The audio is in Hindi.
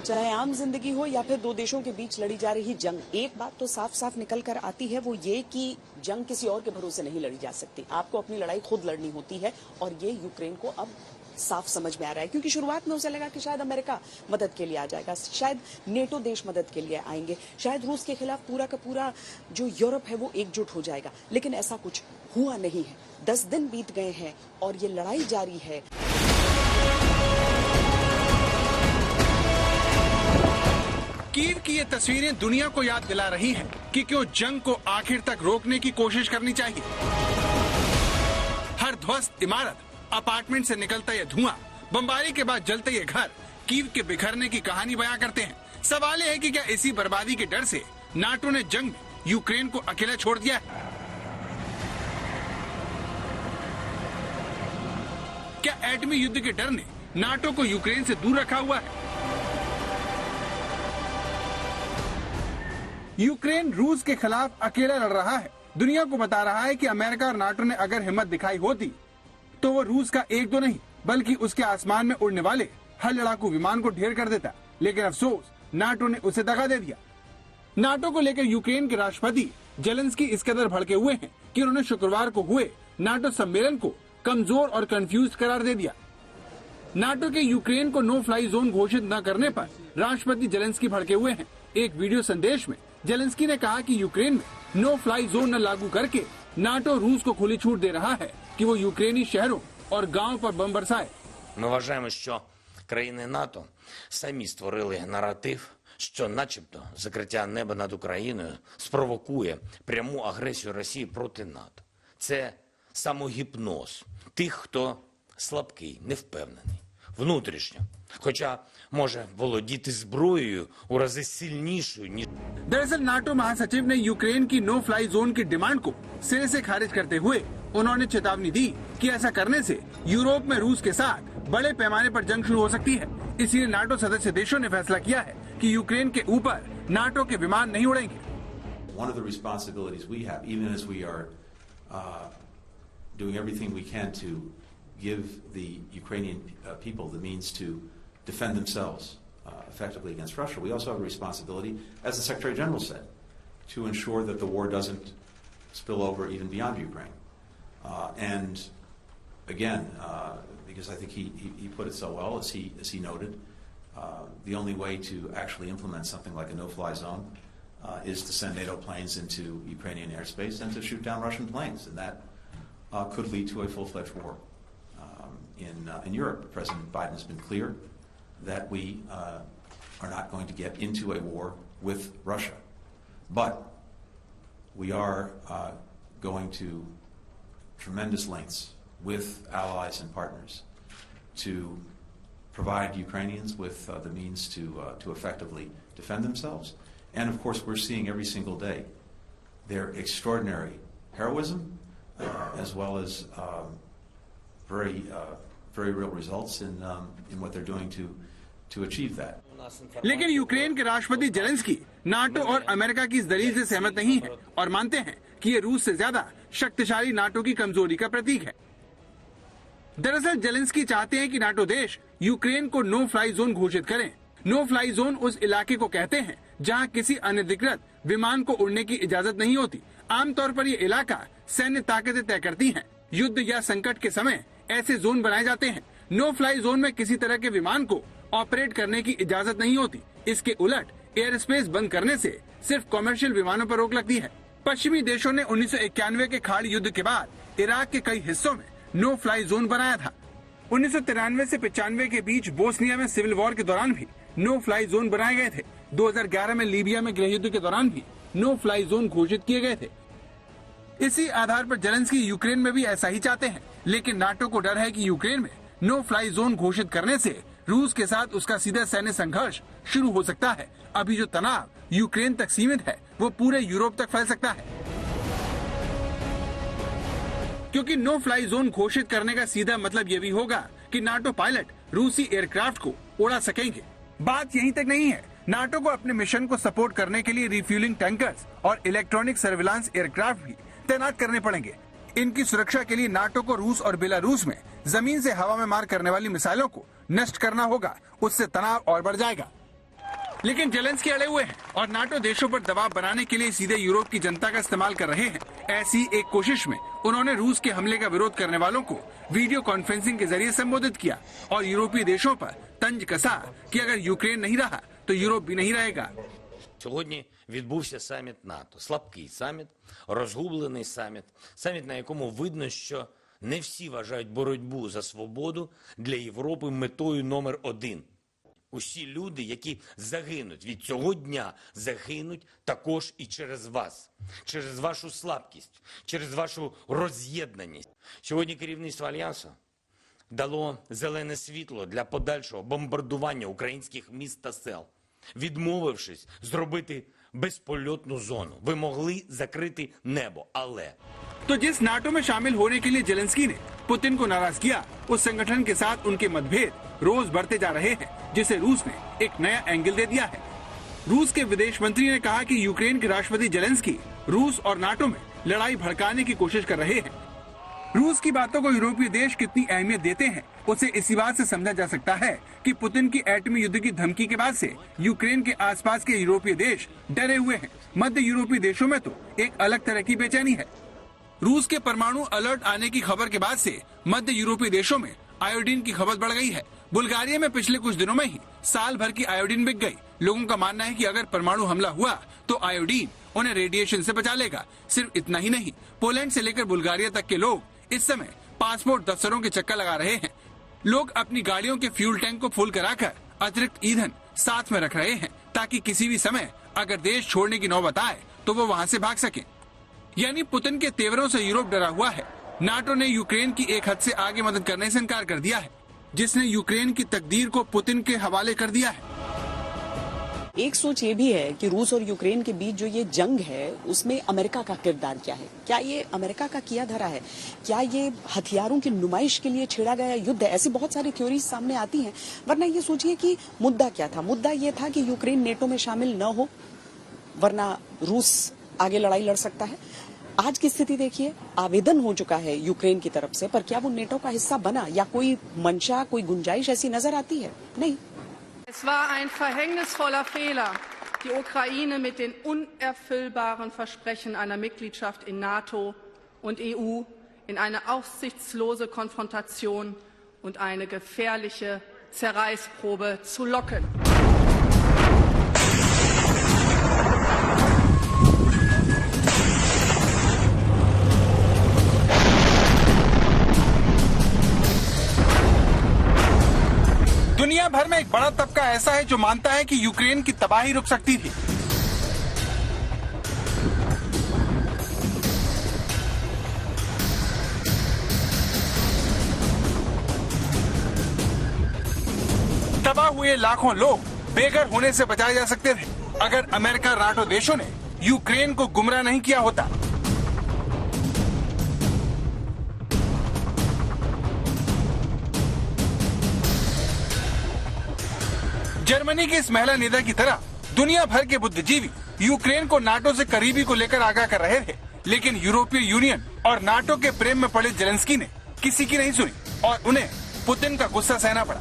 चाहे आम जिंदगी हो या फिर दो देशों के बीच लड़ी जा रही जंग, एक बात तो साफ साफ निकल कर आती है, वो ये कि जंग किसी और के भरोसे नहीं लड़ी जा सकती। आपको अपनी लड़ाई खुद लड़नी होती है और ये यूक्रेन को अब साफ समझ में आ रहा है, क्योंकि शुरुआत में उसे लगा कि शायद अमेरिका मदद के लिए आ जाएगा, शायद नेटो देश मदद के लिए आएंगे, शायद रूस के खिलाफ पूरा का पूरा जो यूरोप है वो एकजुट हो जाएगा, लेकिन ऐसा कुछ हुआ नहीं है। 10 दिन बीत गए हैं और ये लड़ाई जारी है। कीव की ये तस्वीरें दुनिया को याद दिला रही हैं कि क्यों जंग को आखिर तक रोकने की कोशिश करनी चाहिए। हर ध्वस्त इमारत, अपार्टमेंट से निकलता ये धुआं, बमबारी के बाद जलते ये घर कीव के बिखरने की कहानी बयां करते हैं। सवाल है कि क्या इसी बर्बादी के डर से नाटो ने जंग में यूक्रेन को अकेला छोड़ दिया है? क्या एटमी युद्ध के डर ने नाटो को यूक्रेन से दूर रखा हुआ है? यूक्रेन रूस के खिलाफ अकेला लड़ रहा है। दुनिया को बता रहा है कि अमेरिका और नाटो ने अगर हिम्मत दिखाई होती तो वो रूस का एक दो नहीं बल्कि उसके आसमान में उड़ने वाले हर लड़ाकू विमान को ढेर कर देता, लेकिन अफसोस नाटो ने उसे दगा दे दिया। नाटो को लेकर यूक्रेन के राष्ट्रपति जेलेंस्की इस कदर भड़के हुए हैं कि उन्होंने शुक्रवार को हुए नाटो सम्मेलन को कमजोर और कंफ्यूज करार दे दिया। नाटो के यूक्रेन को नो फ्लाई जोन घोषित न करने पर राष्ट्रपति जेलेंस्की भड़के हुए हैं। एक वीडियो संदेश में जेलेंस्की ने कहा कि यूक्रेन में नो फ्लाई जोन न लागू करके नाटो रूस को खुली छूट दे रहा है कि वो यूक्रेनी शहरों और गांव पर बम बरसाए। Ми вважаємо, що країни НАТО самі створили наратив, що начебто закриття неба над Україною спровокує пряму агресію Росії проти НАТО. Це самогіпноз тих, хто слабкий, невпевнений, внутрішньо, хоча може володіти зброєю у рази сильнішою, ніж... दरअसल नाटो महासचिव ने यूक्रेन की नो फ्लाई जोन की डिमांड को सिरे से खारिज करते हुए उन्होंने चेतावनी दी कि ऐसा करने से यूरोप में रूस के साथ बड़े पैमाने पर जंग शुरू हो सकती है। इसलिए नाटो सदस्य देशों ने फैसला किया है कि यूक्रेन के ऊपर नाटो के विमान नहीं उड़ेंगे। One of the responsibilities we have, even as we are doing everything we can to give the Ukrainian people the means to defend themselves effectively against Russia, we also have a responsibility, as the Secretary General said, to ensure that the war doesn't spill over even beyond Ukraine. And again, because I think he put it so well, as he noted, the only way to actually implement something like a no-fly zone is to send NATO planes into Ukrainian airspace and to shoot down Russian planes, and that could lead to a full-fledged war in Europe. President Biden has been clear that we are not going to get into a war with Russia, but we are going to tremendous lengths with allies and partners to provide Ukrainians with the means to effectively defend themselves. And of course, we're seeing every single day their extraordinary heroism, as well as very real results in what they're doing to achieve that. लेकिन यूक्रेन के राष्ट्रपति जेलेंस्की नाटो और अमेरिका की इस दलील से सहमत नहीं है और मानते हैं कि ये रूस से ज्यादा शक्तिशाली नाटो की कमजोरी का प्रतीक है। दरअसल जेलेंस्की चाहते हैं कि नाटो देश यूक्रेन को नो फ्लाई जोन घोषित करें। नो फ्लाई जोन उस इलाके को कहते हैं जहां किसी अनधिकृत विमान को उड़ने की इजाजत नहीं होती। आमतौर पर ये इलाका सैन्य ताकतें तय करती हैं। युद्ध या संकट के समय ऐसे जोन बनाए जाते हैं। नो फ्लाई जोन में किसी तरह के विमान को ऑपरेट करने की इजाजत नहीं होती। इसके उलट एयर स्पेस बंद करने से सिर्फ कॉमर्शियल विमानों पर रोक लगती है। पश्चिमी देशों ने 1991 के खाड़ी युद्ध के बाद इराक के कई हिस्सों में नो फ्लाई जोन बनाया था। 1993 से 95 के बीच बोस्निया में सिविल वॉर के दौरान भी नो फ्लाई जोन बनाए गए थे। 2011 में लीबिया में गृह युद्ध के दौरान भी नो फ्लाई जोन घोषित किए गए थे। इसी आधार पर जेलेंस्की यूक्रेन में भी ऐसा ही चाहते हैं, लेकिन नाटो को डर है कि यूक्रेन में नो फ्लाई जोन घोषित करने से रूस के साथ उसका सीधा सैन्य संघर्ष शुरू हो सकता है। अभी जो तनाव यूक्रेन तक सीमित है वो पूरे यूरोप तक फैल सकता है, क्योंकि नो फ्लाई जोन घोषित करने का सीधा मतलब ये भी होगा कि नाटो पायलट रूसी एयरक्राफ्ट को उड़ा सकेंगे। बात यहीं तक नहीं है, नाटो को अपने मिशन को सपोर्ट करने के लिए रिफ्यूलिंग टैंकर्स और इलेक्ट्रॉनिक सर्विलांस एयरक्राफ्ट भी तैनात करने पड़ेंगे। इनकी सुरक्षा के लिए नाटो को रूस और बेलारूस में जमीन से हवा में मार करने वाली मिसाइलों को नष्ट करना होगा, उससे तनाव और बढ़ जाएगा। लेकिन जेलेंस्की अड़े हुए हैं और नाटो देशों पर दबाव बनाने के लिए सीधे यूरोप की जनता का इस्तेमाल कर रहे हैं। ऐसी एक कोशिश में उन्होंने रूस के हमले का विरोध करने वालों को वीडियो कॉन्फ्रेंसिंग के जरिए संबोधित किया और यूरोपीय देशों पर तंज कसा कि अगर यूक्रेन नहीं रहा तो यूरोप भी नहीं रहेगा। Сьогодні відбувся саміт НАТО. Слабкий саміт, розгублений саміт. Саміт, на якому видно, що не всі вважають боротьбу за свободу для Європи метою номер один. Усі люди, які загинуть від цього дня, загинуть також і через вас. Через вашу слабкість, через вашу роз'єднаність. Сьогодні керівництво Альянсу дало зелене світло для подальшого бомбардування українських міст та сел, відмовившись зробити безпольотну зону. Ви могли закрити небо, але... तो जिस नाटो में शामिल होने के लिए जेलेंस्की ने पुतिन को नाराज किया, उस संगठन के साथ उनके मतभेद रोज बढ़ते जा रहे हैं, जिसे रूस ने एक नया एंगल दे दिया है। रूस के विदेश मंत्री ने कहा कि यूक्रेन के राष्ट्रपति जेलेंस्की रूस और नाटो में लड़ाई भड़काने की कोशिश कर रहे हैं। रूस की बातों को यूरोपीय देश कितनी अहमियत देते हैं, उसे इसी बात से समझा जा सकता है कि पुतिन की एटमी युद्ध की धमकी के बाद से यूक्रेन के आसपास के यूरोपीय देश डरे हुए हैं। मध्य यूरोपीय देशों में तो एक अलग तरह की बेचैनी है। रूस के परमाणु अलर्ट आने की खबर के बाद से मध्य यूरोपीय देशों में आयोडीन की खपत बढ़ गई है। बुल्गारिया में पिछले कुछ दिनों में ही साल भर की आयोडीन बिक गई। लोगों का मानना है कि अगर परमाणु हमला हुआ तो आयोडीन उन्हें रेडिएशन से बचा लेगा। सिर्फ इतना ही नहीं, पोलैंड से लेकर बुल्गारिया तक के लोग इस समय पासपोर्ट दफ्तरों के चक्कर लगा रहे हैं। लोग अपनी गाड़ियों के फ्यूल टैंक को फुल कराकर अतिरिक्त ईंधन साथ में रख रहे हैं ताकि किसी भी समय अगर देश छोड़ने की नौबत आए तो वो वहाँ से भाग सके। यानी पुतिन के तेवरों से यूरोप डरा हुआ है। नाटो ने यूक्रेन की एक हद से आगे मदद करने से इनकार कर दिया है, जिसने यूक्रेन की तकदीर को पुतिन के हवाले कर दिया है। एक सोच ये भी है कि रूस और यूक्रेन के बीच जो ये जंग है उसमें अमेरिका का किरदार क्या है। क्या ये अमेरिका का किया धरा है? क्या ये हथियारों की नुमाइश के लिए छेड़ा गया युद्ध है? ऐसी बहुत सारी थ्योरीज सामने आती हैं। वरना ये सोचिए कि मुद्दा क्या था। मुद्दा ये था कि यूक्रेन नेटो में शामिल न हो, वरना रूस आगे लड़ाई लड़ सकता है। आज की स्थिति देखिए, आवेदन हो चुका है यूक्रेन की तरफ से, पर क्या वो नेटो का हिस्सा बना या कोई मंशा, कोई गुंजाइश ऐसी नजर आती है? नहीं। Es war ein verhängnisvoller Fehler, die Ukraine mit den unerfüllbaren Versprechen einer Mitgliedschaft in NATO und EU in eine aussichtslose Konfrontation und eine gefährliche Zerreißprobe zu locken. दुनिया भर में एक बड़ा तबका ऐसा है जो मानता है कि यूक्रेन की तबाही रुक सकती थी। तबाह हुए लाखों लोग बेघर होने से बचाए जा सकते थे अगर अमेरिका नाटो देशों ने यूक्रेन को गुमराह नहीं किया होता। जर्मनी की इस महिला नेता की तरह दुनिया भर के बुद्धिजीवी यूक्रेन को नाटो से करीबी को लेकर आगाह कर रहे थे, लेकिन यूरोपीय यूनियन और नाटो के प्रेम में पड़े जेलेंस्की ने किसी की नहीं सुनी और उन्हें पुतिन का गुस्सा सहना पड़ा।